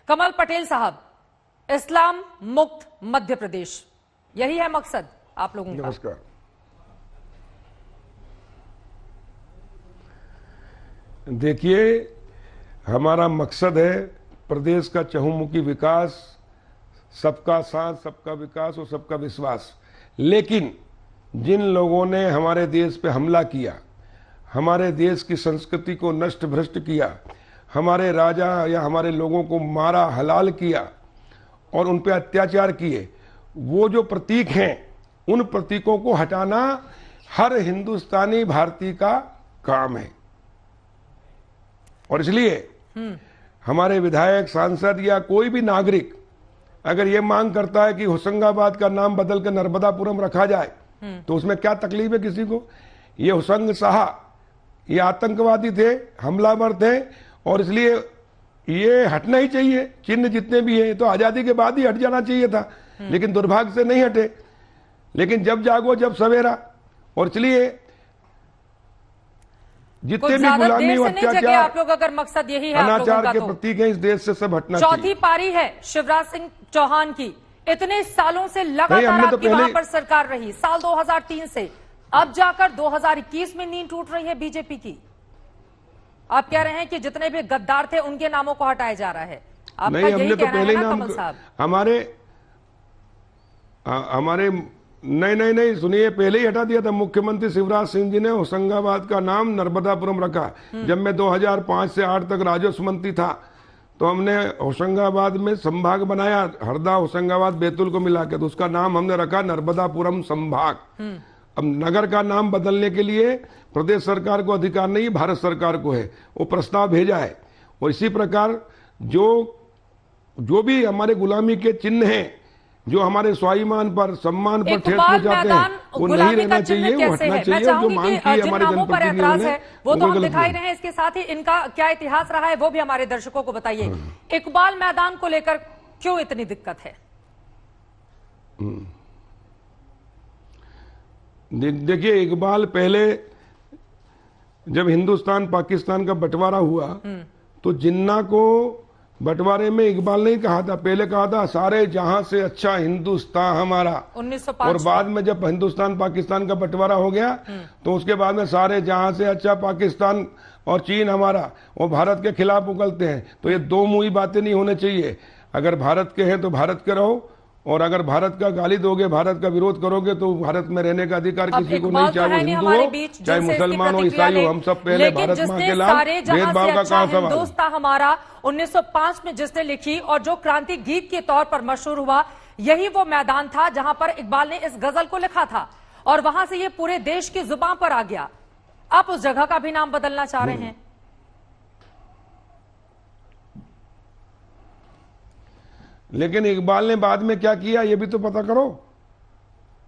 कमल पटेल साहब, इस्लाम मुक्त मध्य प्रदेश, यही है मकसद आप लोगों का? नमस्कार। देखिए, हमारा मकसद है प्रदेश का चहुमुखी विकास, सबका साथ, सबका विकास और सबका विश्वास। लेकिन जिन लोगों ने हमारे देश पे हमला किया, हमारे देश की संस्कृति को नष्ट भ्रष्ट किया, हमारे राजा या हमारे लोगों को मारा, हलाल किया और उन पे अत्याचार किए, वो जो प्रतीक हैं, उन प्रतीकों को हटाना हर हिंदुस्तानी भारतीय का काम है। और इसलिए हमारे विधायक, सांसद या कोई भी नागरिक अगर ये मांग करता है कि होशंगाबाद का नाम बदल कर नर्मदापुरम रखा जाए, तो उसमें क्या तकलीफ है किसी को? ये होशंग शाह ये आतंकवादी थे, हमलावर थे, और इसलिए ये हटना ही चाहिए। चिन्ह जितने भी हैं तो आजादी के बाद ही हट जाना चाहिए था, लेकिन दुर्भाग्य से नहीं हटे। लेकिन जब जागो जब सवेरा, और इसलिए जितने भी गुलामी अत्याचार, आप लोग अगर मकसद यही है अनाचार के प्रतीक है, इस देश से सब हटना चाहिए। चौथी पारी है शिवराज सिंह चौहान की, इतने सालों से लगातार आपकी वहां पर सरकार रही, साल 2003 से अब जाकर 2021 में नींद टूट रही है बीजेपी की। आप कह रहे हैं कि जितने भी गद्दार थे उनके नामों को हटाया जा रहा है। आपका नहीं, यही हमने तो कहना पहले है ही ना नाम कमल साहब? हमारे नहीं, सुनिए, पहले ही हटा दिया था। मुख्यमंत्री शिवराज सिंह जी ने होशंगाबाद का नाम नर्मदापुरम रखा। जब मैं 2005 से 8 तक राजस्व मंत्री था, तो हमने होशंगाबाद में संभाग बनाया, हरदा, होशंगाबाद, बैतूल को मिला के, तो उसका नाम हमने रखा नर्मदापुरम संभाग। अब नगर का नाम बदलने के लिए प्रदेश सरकार को अधिकार नहीं, भारत सरकार को है। वो प्रस्ताव भेजा है। और इसी प्रकार जो भी हमारे गुलामी के चिन्ह हैं, जो हमारे स्वाभिमान पर, सम्मान पर ठेस पहुंचाते हैं, वो नहीं रहना चाहिए, वो हटना चाहिए। जो मांग की हमारे जनप्रतिनिधियों ने, वो तो हम दिखाई रहे हैं। इसके साथ ही इनका क्या इतिहास रहा है वो भी हमारे दर्शकों को बताइए। इकबाल मैदान को लेकर क्यों इतनी दिक्कत है? देखिए, इकबाल, पहले जब हिंदुस्तान पाकिस्तान का बंटवारा हुआ, तो जिन्ना को बंटवारे में इकबाल नहीं कहा था, पहले कहा था सारे जहां से अच्छा हिंदुस्तान हमारा। 1905 और बाद में जब हिंदुस्तान पाकिस्तान का बंटवारा हो गया, तो उसके बाद में सारे जहां से अच्छा पाकिस्तान और चीन हमारा, वो भारत के खिलाफ उगलते हैं। तो ये दो मुंही बातें नहीं होने चाहिए। अगर भारत के हैं तो भारत के रहो, और अगर भारत का गाली दोगे, भारत का विरोध करोगे, तो भारत में रहने का अधिकार किसी को नहीं, चाहे वो हिंदू हो, चाहे मुसलमान हो, ईसाई हो। हम सब पहले भारत माँ के लाल, भेदभाव का कहां सवाल? हिंदुस्तान हमारा 1905 में जिसने लिखी और जो क्रांति गीत के तौर पर मशहूर हुआ, यही वो मैदान था जहां पर इकबाल ने इस गजल को लिखा था, और वहां से ये पूरे देश की जुबान पर आ गया। आप उस जगह का भी नाम बदलना चाह रहे हैं? लेकिन इकबाल ने बाद में क्या किया, ये भी तो पता करो।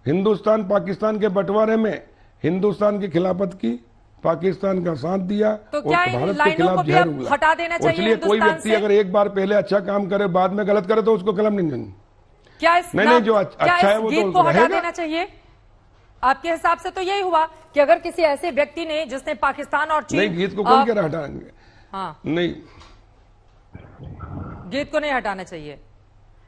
हिंदुस्तान पाकिस्तान के बंटवारे में हिंदुस्तान की खिलाफत की, पाकिस्तान का साथ दिया, तो और भारत के खिलाफ जहर उगला। हटा देना चाहिए। इसलिए कोई व्यक्ति अगर एक बार पहले अच्छा काम करे, बाद में गलत करे, तो उसको कलम नहीं देनी। क्या नहीं, जो अच्छा है वो तो हटा देना चाहिए? आपके हिसाब से तो यही हुआ कि अगर किसी ऐसे व्यक्ति ने जिसने पाकिस्तान और चीन, नहीं, गीत को कौन कह रहा हटाएंगे? हाँ, नहीं, गीत को नहीं हटाना चाहिए।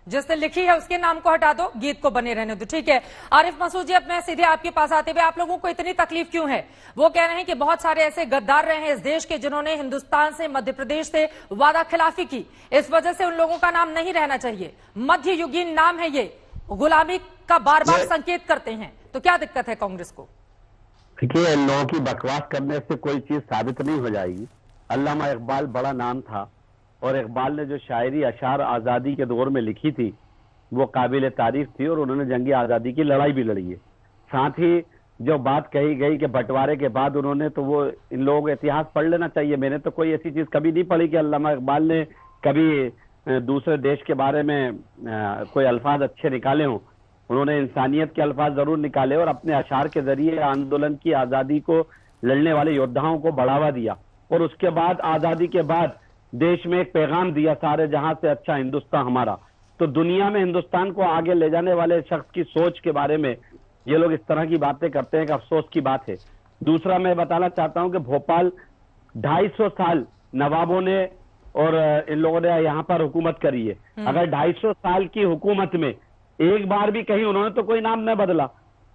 जिसने लिखी है उसके नाम को हटा दो, गीत को बने रहने दो। ठीक है आरिफ मसूद जी, अब मैं सीधे आपके पास आते हुए, आप लोगों को इतनी तकलीफ क्यों है? वो कह रहे हैं कि बहुत सारे ऐसे गद्दार रहे हैं इस देश के जिन्होंने हिंदुस्तान से, मध्य प्रदेश से वादा खिलाफी की, इस वजह से उन लोगों का नाम नहीं रहना चाहिए। मध्य युगीन नाम है ये, गुलामी का बार बार संकेत करते हैं, तो क्या दिक्कत है कांग्रेस को? देखिए, इन लोगों की बकवास करने से कोई चीज साबित नहीं हो जाएगी। अल्लामा इकबाल बड़ा नाम था, और इकबाल ने जो शायरी अशार आज़ादी के दौर में लिखी थी वो काबिल तारीफ थी, और उन्होंने जंगी आज़ादी की लड़ाई भी लड़ी है। साथ ही जो बात कही गई कि बंटवारे के बाद उन्होंने, तो वो इन लोगों को इतिहास पढ़ लेना चाहिए। मैंने तो कोई ऐसी चीज़ कभी नहीं पढ़ी कि अल्लामा इकबाल ने कभी दूसरे देश के बारे में कोई अल्फाज अच्छे निकाले हों। उन्होंने इंसानियत के अल्फाज जरूर निकाले, और अपने अशार के जरिए आंदोलन की, आज़ादी को लड़ने वाले योद्धाओं को बढ़ावा दिया। और उसके बाद आज़ादी के बाद देश में एक पैगाम दिया, सारे जहां से अच्छा हिंदुस्तान हमारा। तो दुनिया में हिंदुस्तान को आगे ले जाने वाले शख्स की सोच के बारे में ये लोग इस तरह की बातें करते हैं कि अफसोस की बात है। दूसरा मैं बताना चाहता हूं कि भोपाल 250 साल नवाबों ने और इन लोगों ने यहाँ पर हुकूमत करी है। अगर 250 साल की हुकूमत में एक बार भी कहीं उन्होंने तो कोई नाम न बदला,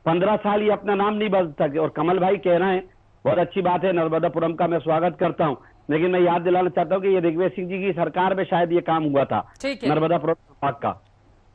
15 साल ये अपना नाम नहीं बदल सके। और कमल भाई कह रहे हैं, बहुत अच्छी बात है, नर्मदापुरम का मैं स्वागत करता हूं, लेकिन मैं याद दिलाना चाहता हूं कि ये ऋग्वेद सिंह जी की सरकार में शायद ये काम हुआ था, ठीक है। नर्मदापुरम विभाग का।